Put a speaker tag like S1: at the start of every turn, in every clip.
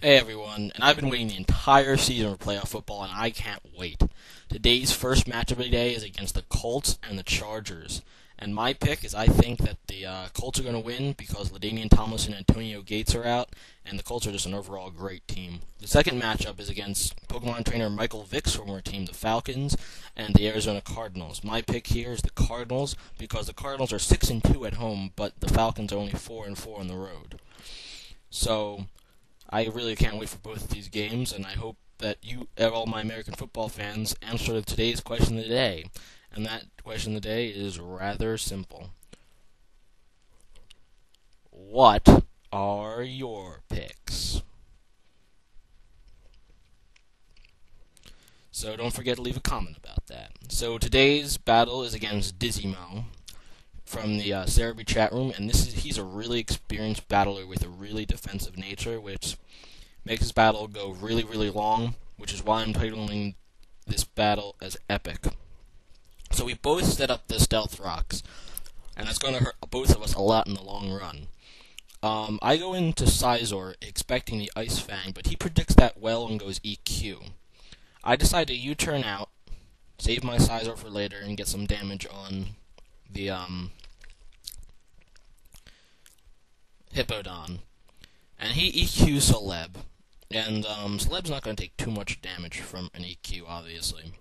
S1: Hey everyone, and I've been waiting the entire season for playoff football, and I can't wait. Today's first matchup of the day is against the Colts and the Chargers. And my pick is I think that the Colts are going to win because LaDainian Tomlinson and Antonio Gates are out, and the Colts are just an overall great team. The second matchup is against Pokemon trainer Michael Vick's former team, the Falcons, and the Arizona Cardinals. My pick here is the Cardinals because the Cardinals are 6-2 at home, but the Falcons are only 4-4 on the road. So I really can't wait for both of these games, and I hope that you, all my American football fans, answer today's question of the day. And that question of the day is rather simple. What are your picks? So don't forget to leave a comment about that. So today's battle is against Dizzymo from the Serebii chat room, and he's a really experienced battler with a really defensive nature, which makes his battle go really, really long, which is why I'm titling this battle as epic. So we both set up the stealth rocks, and that's going to hurt both of us a lot in the long run. I go into Sizor expecting the Ice Fang, but he predicts that well and goes EQ. I decide to U-turn out, save my Sizor for later, and get some damage on the Hippodon. And he EQs Celeb. And Celeb's not going to take too much damage from an EQ, obviously.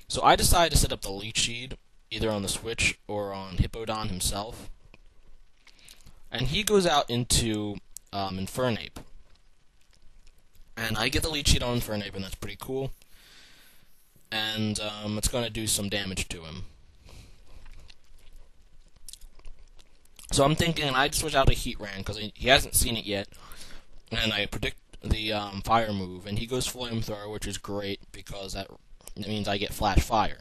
S1: So I decide to set up the Leech Seed, either on the Switch or on Hippodon himself. And he goes out into Infernape. And I get the Leech Seed on Infernape, and that's pretty cool. And it's going to do some damage to him. So I'm thinking I'd switch out a Heatran, because he hasn't seen it yet. And I predict the fire move, and he goes Flamethrower, which is great because that means I get Flash Fire.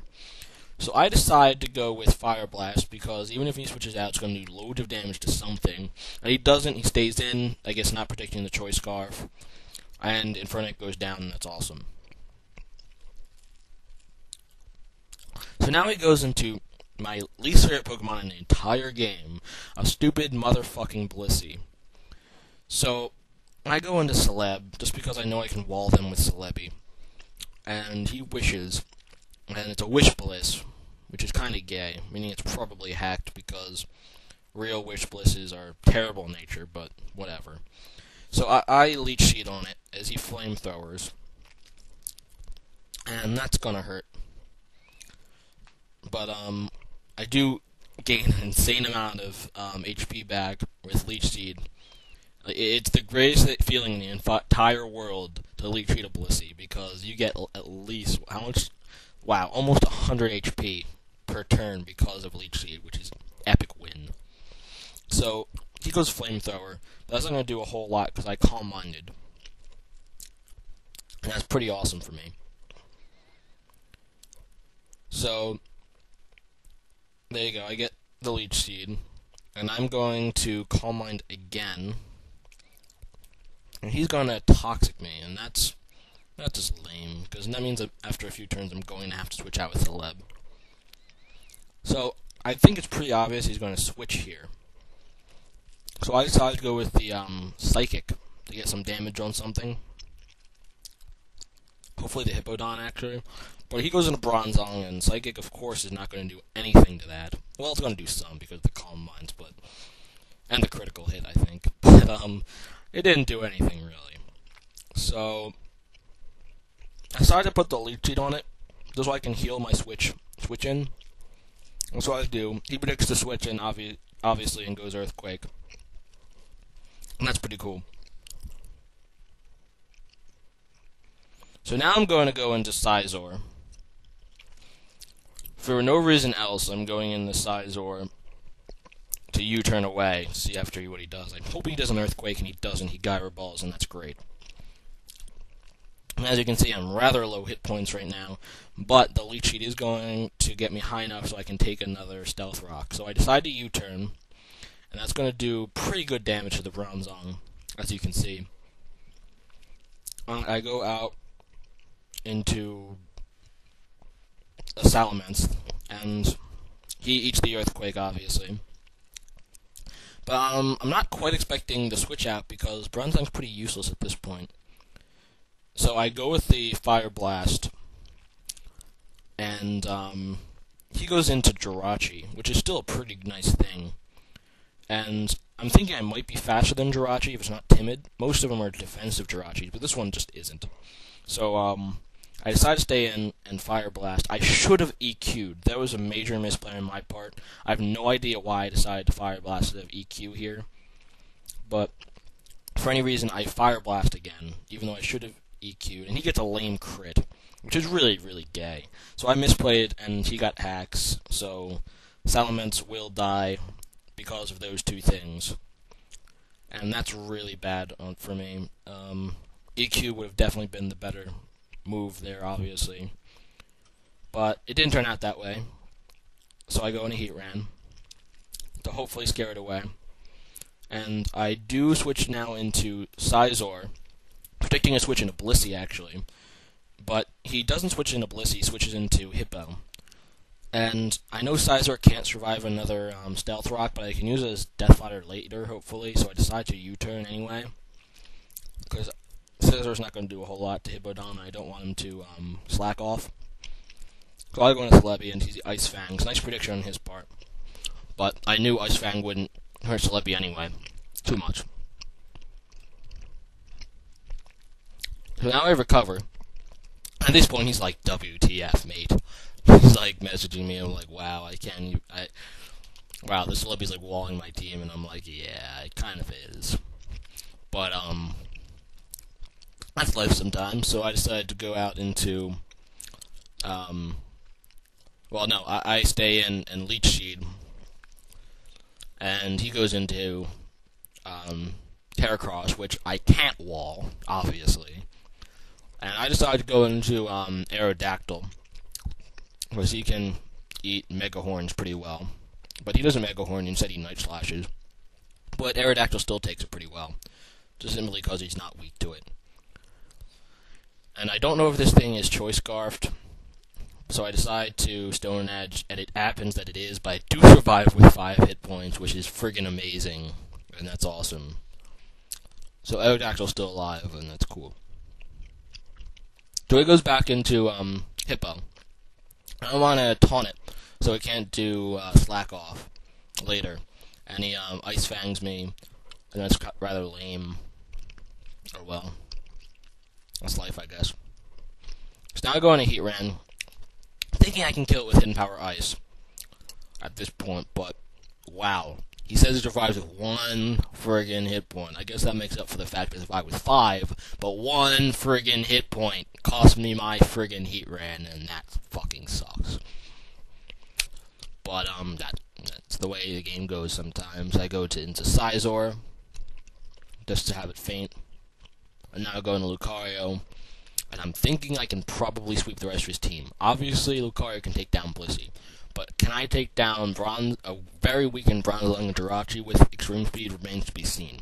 S1: So I decide to go with Fire Blast because even if he switches out, it's going to do loads of damage to something. And he doesn't, he stays in, I guess not predicting the Choice Scarf, and Infernape goes down, and that's awesome. So now he goes into my least favorite Pokemon in the entire game, a stupid motherfucking Blissey. So I go into Celeb, just because I know I can wall them with Serebii. And he wishes, and it's a Wish Bliss, which is kind of gay, meaning it's probably hacked because real Wish Blisses are terrible in nature, but whatever. So I Leech Seed on it as he Flamethrowers, and that's gonna hurt. But I do gain an insane amount of HP back with Leech Seed. It's the greatest feeling in the entire world to Leech Seed a Blissey, because you get at least, how much? Wow, almost 100 HP per turn because of Leech Seed, which is epic win. So, he goes Flamethrower, but that's not going to do a whole lot because I Calm Minded. And that's pretty awesome for me. So, there you go, I get the Leech Seed, and I'm going to Calm Mind again. And he's going to Toxic me, and that's just lame, because that means that after a few turns I'm going to have to switch out with Celeb. So, I think it's pretty obvious he's going to switch here. So I decided to go with the Psychic to get some damage on something. Hopefully the Hippodon, actually. But he goes into Bronzong, and Psychic, of course, is not going to do anything to that. Well, it's going to do some, because of the Calm Minds, but... and the critical hit, I think. But, it didn't do anything, really. So, I decided to put the Leech Seed on it, just so I can heal my switch in. That's what I do. He predicts the switch in, obviously, and goes Earthquake. And that's pretty cool. So now I'm going to go into Sizor. For no reason else, I'm going into Sizor to U-turn away, see after what he does. I hope he does an Earthquake, and he doesn't. He Gyro Balls, and that's great. And as you can see, I'm rather low hit points right now, but the Leech Seed is going to get me high enough so I can take another Stealth Rock. So I decide to U-turn, and that's going to do pretty good damage to the Bronzong, as you can see. I go out into a Salamence, and he eats the Earthquake, obviously. But I'm not quite expecting the switch out because Bronzong's pretty useless at this point. So I go with the Fire Blast, and he goes into Jirachi, which is still a pretty nice thing. And I'm thinking I might be faster than Jirachi if it's not timid. Most of them are defensive Jirachis, but this one just isn't. So I decided to stay in and Fire Blast. I should have EQ'd. That was a major misplay on my part. I have no idea why I decided to Fire Blast instead of EQ here. But for any reason, I Fire Blast again, even though I should have EQ'd. And he gets a lame crit, which is really, really gay. So I misplayed, and he got hacks. So Salamence will die because of those two things. And that's really bad for me. EQ would have definitely been the better move there, obviously. But it didn't turn out that way. So I go in a Heat Ran to hopefully scare it away. And I do switch now into Scizor, predicting a switch into Blissey, actually. But he doesn't switch into Blissey, he switches into Hippo. And I know Scizor can't survive another Stealth Rock, but I can use it as Death Fodder later, hopefully, so I decide to U-turn anyway. Because Scizor's not going to do a whole lot to Hippowdon, and I don't want him to slack off. So I go into Serebii and he's Ice Fangs. Nice prediction on his part. But I knew Ice Fang wouldn't hurt Serebii anyway. Too much. So now I recover. At this point, he's like, WTF, mate. He's like messaging me. I'm like, wow, wow, this Serebii's like walling my team, and I'm like, yeah, it kind of is. But that's life sometimes. So I decided to go out into, well, no, I stay in Leech Seed, and he goes into Heracross, which I can't wall, obviously. And I decided to go into Aerodactyl, because he can eat Mega Horns pretty well. But he doesn't Mega Horn, instead he Night Slashes. But Aerodactyl still takes it pretty well, just simply because he's not weak to it. And I don't know if this thing is Choice Scarfed, so I decide to Stone Edge, and it happens that it is, but I do survive with 5 hit points, which is friggin' amazing, and that's awesome. So Aerodactyl's still alive, and that's cool. So it goes back into Hippo. I want to taunt it, so it can't do Slack Off later. And he Ice Fangs me, and that's rather lame. Or well, that's life, I guess. So now I go on a Heat Ran, thinking I can kill it with Hidden Power Ice at this point, but wow. He says it survives with 1 friggin' hit point. I guess that makes up for the fact that it survived with 5, but 1 friggin' hit point cost me my friggin' Heat Ran, and that fucking sucks. But that's the way the game goes sometimes. I go into Scizor, just to have it faint, and now I go into Lucario, and I'm thinking I can probably sweep the rest of his team. Obviously, Lucario can take down Blissey. But can I take down a very weakened Bronzong and Jirachi with extreme speed remains to be seen.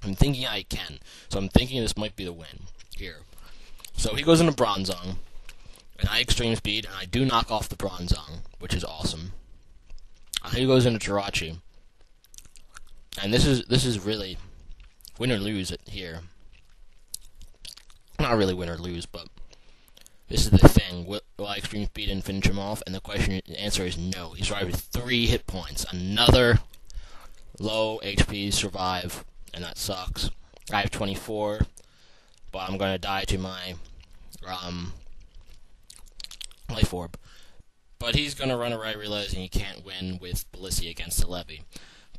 S1: I'm thinking I can, so I'm thinking this might be the win here. So he goes into Bronzong, and I extreme speed, and I do knock off the Bronzong, which is awesome. And he goes into Jirachi, and this is really win or lose it here. Not really win or lose, but this is the thing. Will I extreme speed and finish him off? And the answer is no. He survived with 3 hit points. Another low HP survive, and that sucks. I have 24, but I'm gonna die to my Life Orb. But he's gonna run away realizing he can't win with Blissey against Serebii.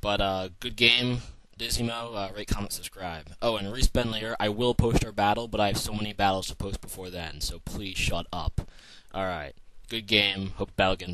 S1: But good game. Dizzymo, rate, comment, subscribe. Oh, and respend later. I will post our battle, but I have so many battles to post before then, so please shut up. Alright. Good game. Hope battle against